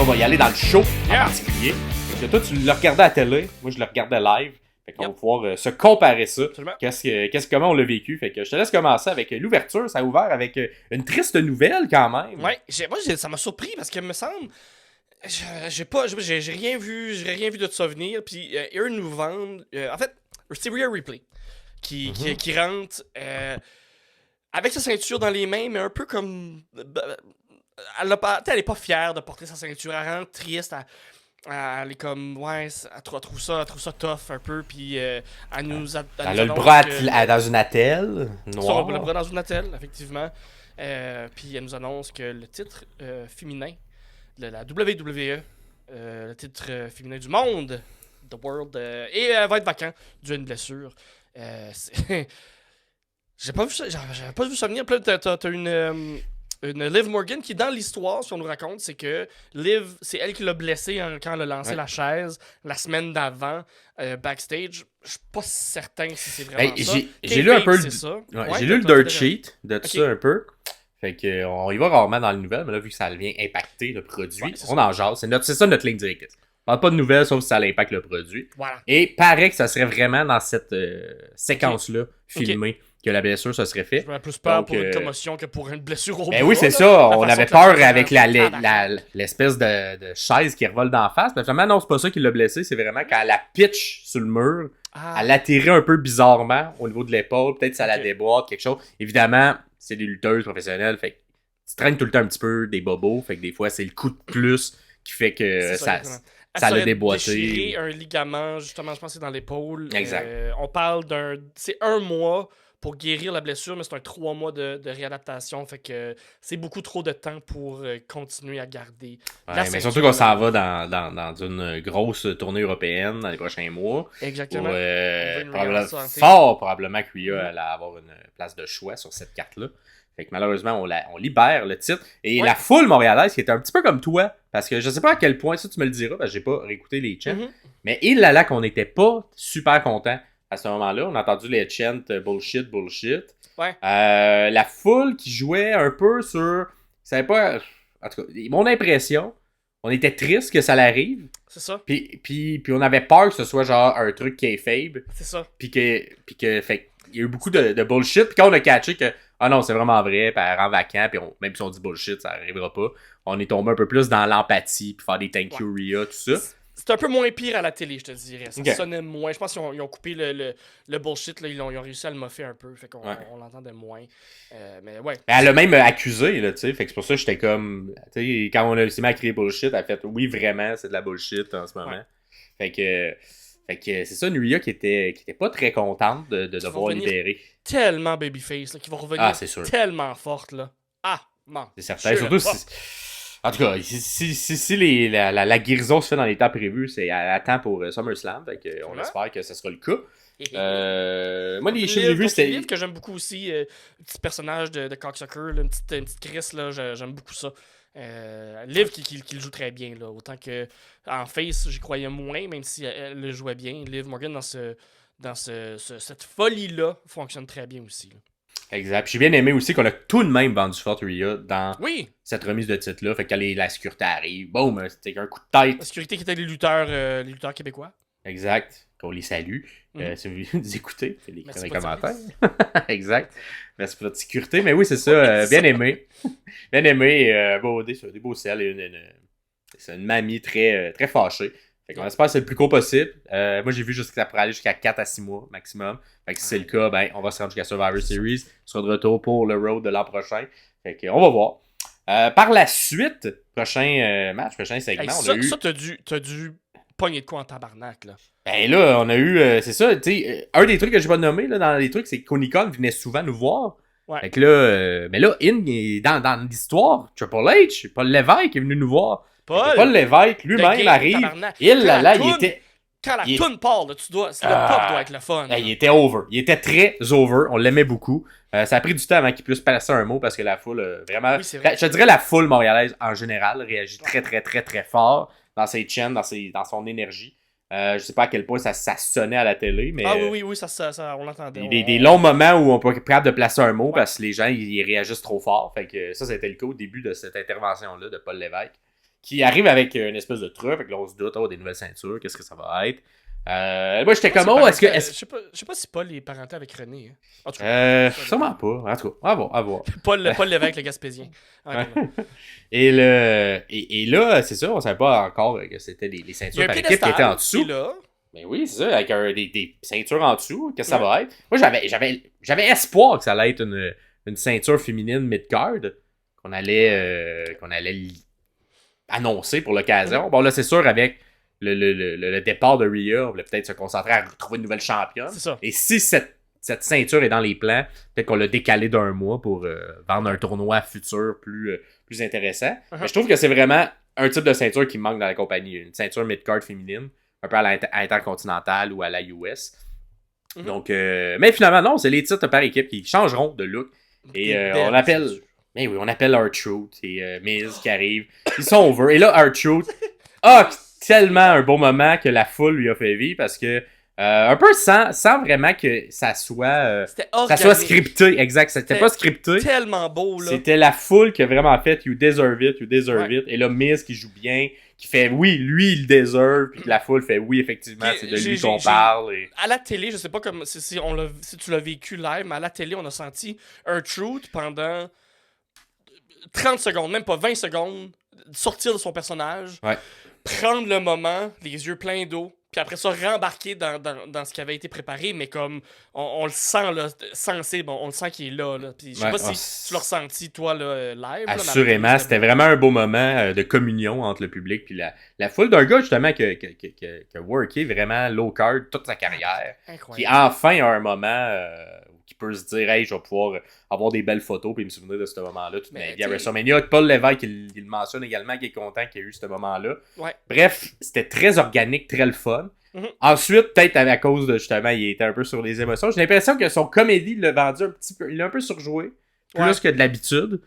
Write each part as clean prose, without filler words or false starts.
là, on va y aller dans le show en Yeah. particulier. Fait que toi, tu le regardais à la télé. Moi, je le regardais live. Fait qu'on Yep. va pouvoir se comparer ça. Absolument. Comment on l'a vécu. Fait que je te laisse commencer avec l'ouverture. Ça a ouvert avec une triste nouvelle quand même. Ouais, ça m'a surpris parce que me semble. J'ai rien vu de ça venir. Puis eux nous vendent. En fait, c'est Rhea Ripley qui rentre avec sa ceinture dans les mains, mais un peu comme. Elle est pas fière de porter sa ceinture. Elle rentre triste. Elle est comme. Ouais, elle trouve ça tough un peu. Puis elle nous a. Elle a le bras dans une attelle noire. Le bras dans une attelle, effectivement. Puis elle nous annonce que le titre féminin de la WWE, le titre féminin du monde, The World, va être vacant dû à une blessure. J'avais pas vu ça venir. Puis là, t'as une Liv Morgan qui, dans l'histoire, si on nous raconte, c'est que Liv, c'est elle qui l'a blessé quand elle a lancé la chaise la semaine d'avant, backstage. Je suis pas certain si c'est vraiment ça. J'ai lu un peu j'ai lu le dirt sheet de ça un peu. Fait que on y va rarement dans les nouvelles, mais là, vu que ça vient impacter le produit, on en jase. C'est ça notre ligne directrice. On parle pas de nouvelles, sauf si ça impacte le produit. Voilà. Et paraît que ça serait vraiment dans cette séquence-là, filmée, que la blessure se serait fait. Je plus peur pour une commotion que pour une blessure au bras. Ben oui, c'est ça. On avait peur avec l'espèce de chaise qui revole d'en face. Mais finalement, non, c'est pas ça qui l'a blessé. C'est vraiment quand elle la pitch sur le mur, elle atterrit un peu bizarrement au niveau de l'épaule. Peut-être que ça la déboîte, quelque chose. Évidemment, c'est des lutteuses professionnelles. Fait que tu traînes tout le temps un petit peu des bobos. Fait que des fois, c'est le coup de plus qui fait que ça l'a déboîté. Déchiré un ligament, justement, je pense que c'est dans l'épaule. Exact. On parle c'est 1 mois pour guérir la blessure, mais c'est un 3 mois de réadaptation. Fait que c'est beaucoup trop de temps pour continuer à garder la mais surtout qu'on s'en va dans une grosse tournée européenne dans les prochains mois. Exactement. Probablement que Rhea allait avoir une place de choix sur cette carte-là. Fait que malheureusement, on libère le titre. Et la foule montréalaise qui était un petit peu comme toi, parce que je sais pas à quel point, ça tu me le diras, parce que j'ai pas réécouté les chants, mais il là qu'on n'était pas super content à ce moment-là. On a entendu les chants bullshit. Ouais. La foule qui jouait un peu sur... Ça pas... En tout cas, mon impression, on était triste que ça l'arrive. C'est ça. Puis on avait peur que ce soit genre un truc kayfabe. C'est ça. Puis que fait il y a eu beaucoup de bullshit. Puis quand on a catché que ah non, c'est vraiment vrai, puis elle rend vacant, puis même si on dit bullshit, ça arrivera pas. On est tombé un peu plus dans l'empathie, puis faire des thank you Rhea, tout ça. C'est un peu moins pire à la télé, je te dirais. Ça sonnait moins. Je pense qu'ils ont coupé le bullshit, là, ils ont réussi à le moffer un peu, fait qu'on on l'entendait moins. Mais ouais. Elle a même accusé, là, tu sais, fait que c'est pour ça que j'étais comme... Tu sais, quand on a réussi à créer bullshit, elle a fait « Oui, vraiment, c'est de la bullshit en ce moment. Ouais. » Fait que c'est ça, une Rhea qui était pas très contente de devoir libérer. Tellement babyface, là, qui va revenir tellement forte, là. Ah, bon. C'est certain, surtout si... En tout cas, si la guérison se fait dans les temps prévus, c'est à temps pour SummerSlam, fait que on espère que ce sera le cas. Moi, les choses que j'ai vues, c'était... Liv, que j'aime beaucoup aussi, petit personnage de cocksucker, une petite Chris, là, j'aime beaucoup ça. Liv qui le joue très bien, là, autant que en face, j'y croyais moins, même si elle le jouait bien. Liv Morgan, dans cette folie-là, fonctionne très bien aussi, là. Exact. Puis j'ai bien aimé aussi qu'on a tout de même vendu Fort Rhea dans cette remise de titre-là. Fait que quand la sécurité arrive, boum, c'était un coup de tête. La sécurité qui était les lutteurs québécois. Exact. Qu'on les salue. Si vous voulez nous écouter, faites dans les commentaires. Exact. Merci pour votre sécurité. Mais oui, c'est ça. Bien aimé. Bien aimé. Des beaux selles. C'est une mamie très, très fâchée. Fait qu'on espère que c'est le plus court possible. Moi, j'ai vu que ça pourrait aller jusqu'à 4 à 6 mois maximum. Fait que si c'est le cas, ben, on va se rendre jusqu'à Survivor Series. On sera de retour pour le Road de l'an prochain. Fait qu'on va voir. Par la suite, prochain match, prochain segment, on a eu... Ça, t'as dû pogner de quoi en tabarnak, là. Ben là, on a eu... c'est ça, tu sais, un des trucs que j'ai pas nommé là, dans les trucs, c'est que Coney-Con venait souvent nous voir. Ouais. Fait que là, mais là, dans l'histoire, Triple H, Paul Lévesque est venu nous voir. Paul Lévesque lui-même arrive. Il était... Quand la toune part, là, le pop doit être le fun. Il était over. Il était très over. On l'aimait beaucoup. Ça a pris du temps avant qu'il puisse passer un mot parce que la foule, vraiment... Oui, je te dirais la foule montréalaise, en général, réagit très, très, très, très fort dans ses chants, dans son énergie. Je sais pas à quel point ça sonnait à la télé, mais... Ah oui, ça on l'entendait. Des longs moments où on peut être capable de placer un mot parce que les gens, ils réagissent trop fort. Fait que ça, c'était le cas au début de cette intervention-là de Paul Lévesque. qui arrive avec une espèce de truc. Fait que là, on se doute, des nouvelles ceintures, qu'est-ce que ça va être? Moi, j'étais comme, est-ce que... Je sais pas si Paul est parenté avec René. Hein. En tout cas, sûrement pas. En tout cas, à voir. Paul Lévesque, le Gaspésien. Ouais. Et là, c'est ça, on savait pas encore que c'était les ceintures par équipe qui étaient en dessous. Là. Mais oui, c'est ça, avec des ceintures en dessous, qu'est-ce que ça va être? Moi, j'avais espoir que ça allait être une ceinture féminine mid-card qu'on allait annoncer pour l'occasion. Bon, là, c'est sûr, avec le départ de Rhea, on voulait peut-être se concentrer à retrouver une nouvelle championne. C'est ça. Et si cette ceinture est dans les plans, peut-être qu'on l'a décalé d'un mois pour vendre un tournoi futur plus intéressant. Mais je trouve que c'est vraiment un type de ceinture qui me manque dans la compagnie. Une ceinture mid-card féminine, un peu à l'intercontinentale ou à la US. Donc, mais finalement, non, c'est les titres par équipe qui changeront de look. Et on appelle... Mais oui, on appelle R-Truth et Miz qui arrive. Ils sont over. Et là, R-Truth a tellement un bon moment que la foule lui a fait vivre parce que un peu sans vraiment que ça soit scripté. Exact, c'était pas scripté. Tellement beau, là. C'était la foule qui a vraiment fait You deserve it. Et là, Miz qui joue bien, qui fait oui, lui, il deserve. Puis la foule fait oui, effectivement, c'est de lui qu'on parle. Et... À la télé, je sais pas comme si tu l'as vécu live, mais à la télé, on a senti R-Truth pendant 30 secondes, même pas 20 secondes, sortir de son personnage, prendre le moment, les yeux pleins d'eau, puis après ça, rembarquer dans ce qui avait été préparé, mais comme on le sent, là, sensible, on le sent qu'il est là. Puis je sais pas si tu l'as ressenti, toi, là, live. Assurément, c'était vraiment un beau moment de communion entre le public puis la foule d'un gars, justement, qui a worké vraiment low card toute sa carrière. Incroyable. Qui enfin a un moment... qui peut se dire, hey, je vais pouvoir avoir des belles photos puis me souvenir de ce moment-là toute ma vie à WrestleMania. Paul Lévesque, il le mentionne également, qui est content qu'il y ait eu ce moment-là. Ouais. Bref, c'était très organique, très le fun. Ensuite, peut-être à cause de, justement, il était un peu sur les émotions. J'ai l'impression que son comédie l'a vendu un petit peu, il l'a un peu surjoué, plus que de l'habitude.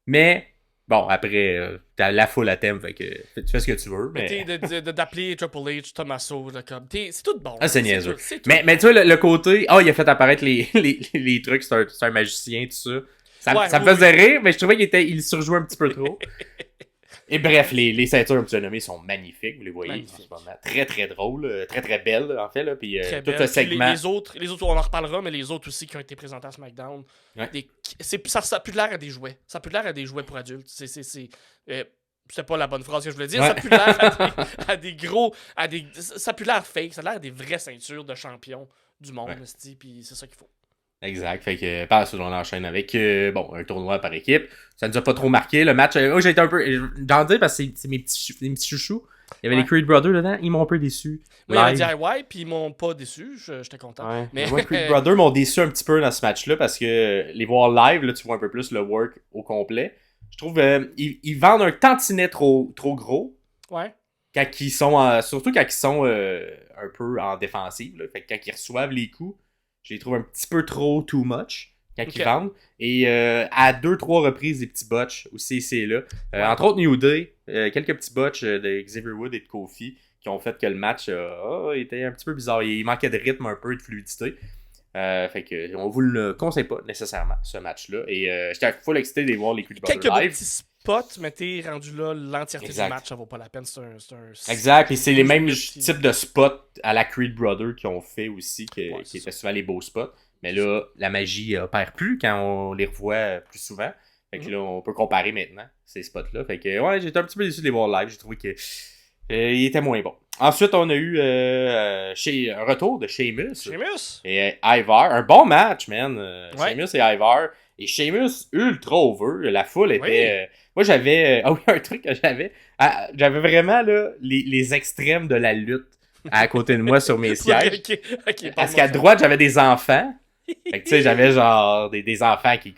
Mais... Bon, après, la foule à thème, fait que tu fais ce que tu veux. Mais d'appeler Triple H, Tommaso, comme, c'est tout bon. Ah, c'est niaiseux. Mais tu vois, le côté, il a fait apparaître les trucs, c'est un magicien, tout ça. Ça me faisait rire, mais je trouvais qu'il surjouait un petit peu trop. Et bref, les ceintures nommées sont magnifiques, vous les voyez en ce moment. Très très drôles, très très belles en fait. Là, puis tout le segment. Les autres, on en reparlera, mais les autres aussi qui ont été présentés à SmackDown. Ça a plus l'air à des jouets. Ça a plus l'air à des jouets pour adultes. C'est pas la bonne phrase que je voulais dire. Ça a plus l'air à des gros. Ça a plus l'air fake. Ça a l'air à des vraies ceintures de champions du monde. Puis c'est ça qu'il faut. Exact, fait que par la suite on enchaîne avec un tournoi par équipe. Ça nous a pas trop marqué le match. J'ai été un peu j'en dis parce que c'est mes petits chouchous. Il y avait les Creed Brothers dedans, ils m'ont un peu déçu. Moi, il y avait DIY puis ils m'ont pas déçu, j'étais content. Ouais. Mais moi, Creed Brothers m'ont déçu un petit peu dans ce match-là parce que les voir live, là tu vois un peu plus le work au complet. Je trouve ils vendent un tantinet trop gros. Ouais. Quand ils sont surtout quand ils sont un peu en défensive, là. Fait que quand ils reçoivent les coups, je les trouve un petit peu trop too much quand ils vendent. Et à 2-3 reprises, des petits botches aussi ici et là. Entre autres, New Day, quelques petits botches de Xavier Wood et de Kofi qui ont fait que le match était un petit peu bizarre. Il manquait de rythme un peu et de fluidité. Fait que on vous le conseille pas nécessairement, ce match-là. Et j'étais full excité de voir les Creed Brothers live. Petits spots, mais t'es rendu là, l'entièreté du match, ça vaut pas la peine. C'est un... Exact, et c'est les mêmes types de spots à la Creed Brothers qui ont fait aussi, qui étaient souvent les beaux spots. Mais là, la magie opère plus quand on les revoit plus souvent. Fait que là, on peut comparer maintenant ces spots-là. Fait que j'étais un petit peu déçu de les voir live. J'ai trouvé que il était moins bon. Ensuite, on a eu un retour de Sheamus. Et Ivar. Un bon match, man. Sheamus et Ivar. Et Sheamus, ultra over. La foule était... moi, j'avais... un truc que j'avais. J'avais vraiment là, les extrêmes de la lutte à côté de moi sur mes sièges. Parce qu'à droite, j'avais des enfants. Fait que tu sais, j'avais genre des enfants qui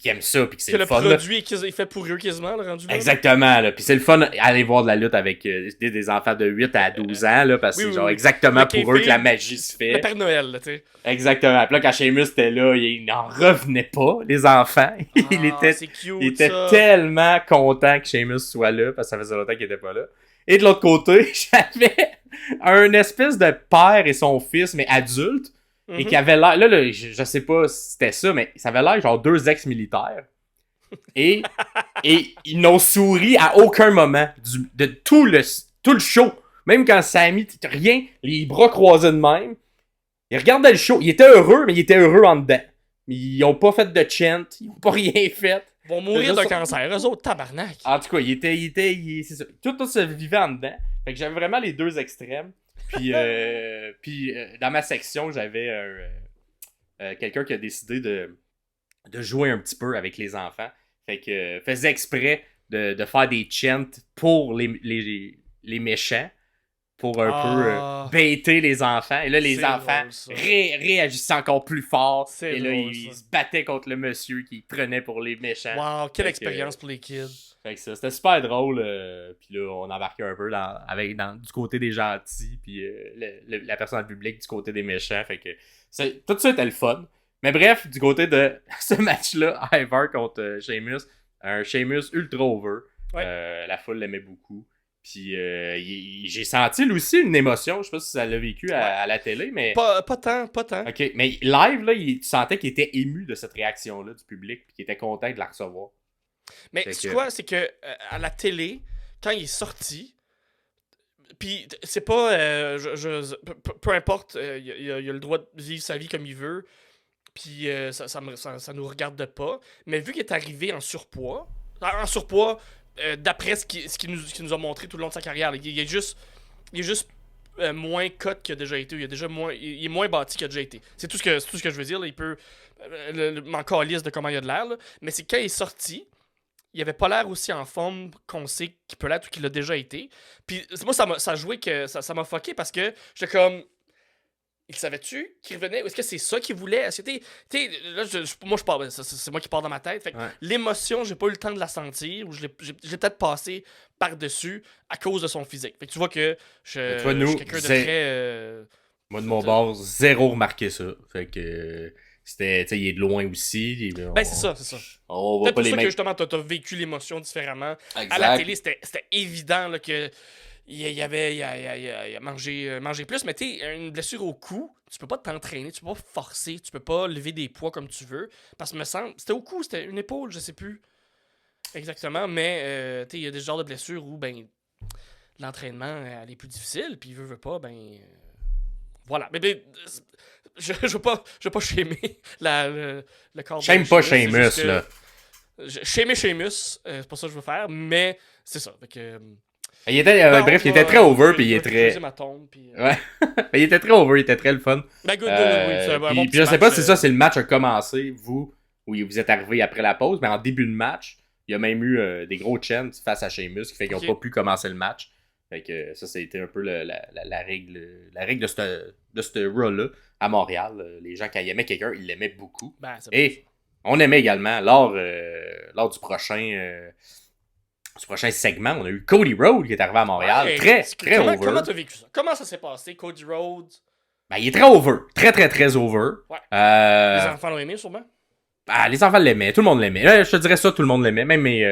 aiment ça, puis que c'est le fun. Le produit est fait pour eux quasiment, le rendu là. Exactement, là. Puis c'est le fun aller voir de la lutte avec des enfants de 8 à 12 ans, là, parce que c'est genre exactement pour eux que la magie se fait. Le Père Noël, là, tu sais. Exactement. Puis là, quand Sheamus était là, il n'en revenait pas, les enfants. Il était tellement content que Sheamus soit là, parce que ça faisait longtemps qu'il était pas là. Et de l'autre côté, j'avais un espèce de père et son fils, mais adulte, et qui avait l'air... Là, je sais pas si c'était ça, mais ça avait l'air genre 2 ex-militaires Et ils n'ont souri à aucun moment de tout le show. Même quand Sami, rien, les bras croisés de même. Ils regardaient le show. Ils étaient heureux, mais ils étaient heureux en dedans. Ils ont pas fait de chant. Ils ont pas rien fait. Ils vont mourir d'un cancer. Eux autres, tabarnak. En tout cas, c'est ça. Tout se vivait en dedans. Fait que j'avais vraiment les deux extrêmes. Puis, dans ma section, j'avais quelqu'un qui a décidé de jouer un petit peu avec les enfants. Fait que faisait exprès de faire des chants pour les méchants. Pour un peu baiter les enfants. Et là, les enfants réagissaient encore plus fort. Et là, ils se battaient contre le monsieur qui prenait pour les méchants. Wow, quelle expérience pour les kids. Fait que ça, c'était super drôle. Puis là, on embarquait un peu du côté des gentils. Puis la personne dans le public du côté des méchants. Fait que tout ça était le fun. Mais bref, du côté de ce match-là, Ivar contre Sheamus. Un Sheamus ultra over. Ouais. La foule l'aimait beaucoup. Puis j'ai senti lui aussi une émotion. Je sais pas si ça l'a vécu à la télé, mais... Pas tant. OK, mais live, là, tu sentais qu'il était ému de cette réaction-là du public, puis qu'il était content de la recevoir. Mais tu vois, c'est que à la télé, quand il est sorti, puis c'est pas... peu importe, il a le droit de vivre sa vie comme il veut, puis ça nous regarde pas. Mais vu qu'il est arrivé en surpoids, d'après ce qu'il nous a montré tout le long de sa carrière, il est juste moins cut qu'il a déjà été. Il est moins bâti qu'il a déjà été. C'est tout ce que je veux dire. Là. Il peut m'en calisse de comment il a de l'air. Là. Mais c'est quand il est sorti, il avait pas l'air aussi en forme qu'on sait qu'il peut l'être ou qu'il a déjà été. Puis moi, ça a joué que ça m'a fucké parce que j'étais comme... Il savait-tu qu'il revenait? Est-ce que c'est ça qu'il voulait? Est-ce que là, moi, je parle, c'est moi qui parle dans ma tête. Fait que l'émotion, j'ai pas eu le temps de la sentir, ou j'ai peut-être passé par-dessus à cause de son physique. Fait que tu vois que je suis quelqu'un de très... moi, de mon bord, zéro remarqué ça. Fait que c'était, tu sais, il est de loin aussi. Ben, c'est ça. On peut-être pour ça que justement, t'as vécu l'émotion différemment. Exact. À la télé, c'était évident là, que... Il a mangé plus, mais tu sais, une blessure au cou, tu peux pas t'entraîner, tu peux pas forcer, tu peux pas lever des poids comme tu veux. Parce que me semble, c'était au cou, c'était une épaule, je sais plus exactement, mais tu sais, il y a des genres de blessures où ben l'entraînement elle est plus difficile, puis veut pas, voilà. Mais je veux pas shamer le corps. Shame pas Sheamus, là. Shamer Sheamus, c'est pas ça que je veux faire, mais c'est ça. Fait que. Il était, bref, il était très over, puis il est très... ma tombe, puis, ouais. Il était très over, il était très le fun. Ben, good, oui. Puis je sais pas si ça, c'est le match a commencé, vous êtes arrivé après la pause, mais en début de match, il y a même eu des gros chants face à Sheamus, qui fait qu'ils n'ont pas pu commencer le match. Fait que ça a été un peu la règle de ce Raw-là à Montréal. Les gens, quand ils aimaient quelqu'un, ils l'aimaient beaucoup. Et on aimait également, lors du prochain segment, on a eu Cody Rhodes qui est arrivé à Montréal. Très over. Comment t'as vécu ça? Comment ça s'est passé, Cody Rhodes? Ben, il est très over. Très over. Ouais. Les enfants l'ont aimé, sûrement? Ah, les enfants l'aimaient. Tout le monde l'aimait. Je te dirais ça, tout le monde l'aimait. Même mes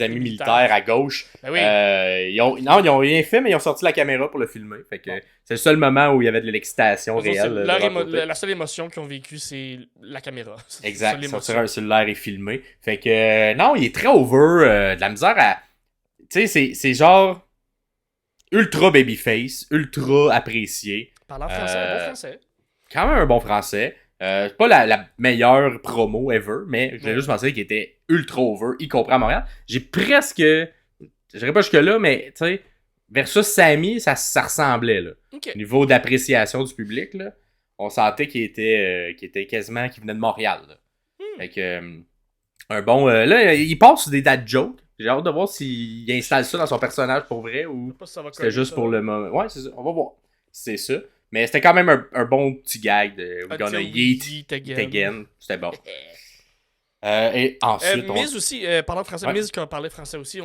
amis militaires à gauche. Ben oui. Ils ont rien fait, mais ils ont sorti la caméra pour le filmer. Fait que c'est le seul moment où il y avait de l'excitation réelle. La seule émotion qu'ils ont vécue, c'est la caméra. Exact. Sortir un cellulaire et filmer. Fait que non, il est très over. De la misère à... Tu sais, c'est genre ultra babyface, ultra apprécié. Parlant français, un bon français. Quand même un bon français. C'est pas la meilleure promo ever, mais j'ai juste pensé qu'il était ultra over, y compris à Montréal. J'ai presque... Je dirais pas jusque-là, mais tu sais, versus Sami, ça ressemblait, là. Okay. Au niveau d'appréciation du public, là, on sentait qu'il était quasiment... qu'il venait de Montréal, là. Fait que... un bon... là, il passe sur des dad jokes. J'ai hâte de voir s'il installe ça dans son personnage pour vrai ou c'était juste pour le moment. Ouais, c'est ça. On va voir. C'est ça. Mais c'était quand même un bon petit gag de We're gonna yeet again. C'était bon. Et ensuite... Miz aussi, parlant de français, Miz qui a parlé français aussi,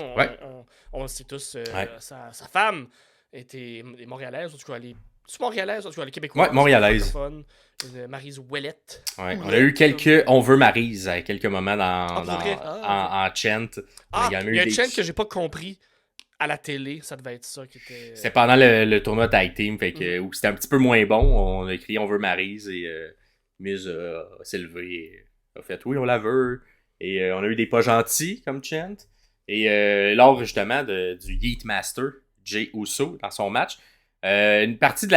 on sait tous, sa femme est montréalaise, en tout cas, elle est montréalaise, en tout cas, elle est québécoise. Ouais, montréalaise. Maryse Ouellette. Ouais, on a eu on veut Maryse à quelques moments en chant. Il y a un chant que j'ai pas compris. À la télé, ça devait être ça qui était... C'était pendant le tournoi Tag Team, fait que, où c'était un petit peu moins bon. On a écrit « On veut Maryse » et Miz s'est levé et a fait « Oui, on la veut ». Et on a eu des pas gentils comme chant. Et lors justement du Yeet Master, Jey Uso, dans son match, une partie de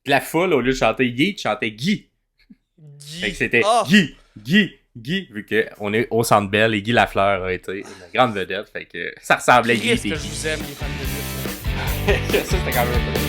la foule, au lieu de chanter Yeet, chantait Guy. Fait que c'était Guy, vu qu'on est au Centre Bell et Guy Lafleur a été une grande vedette. Fait que ça ressemblait à Guy. Qu'est-ce que je vous aime, les fans de lutte. Ça, c'était quand même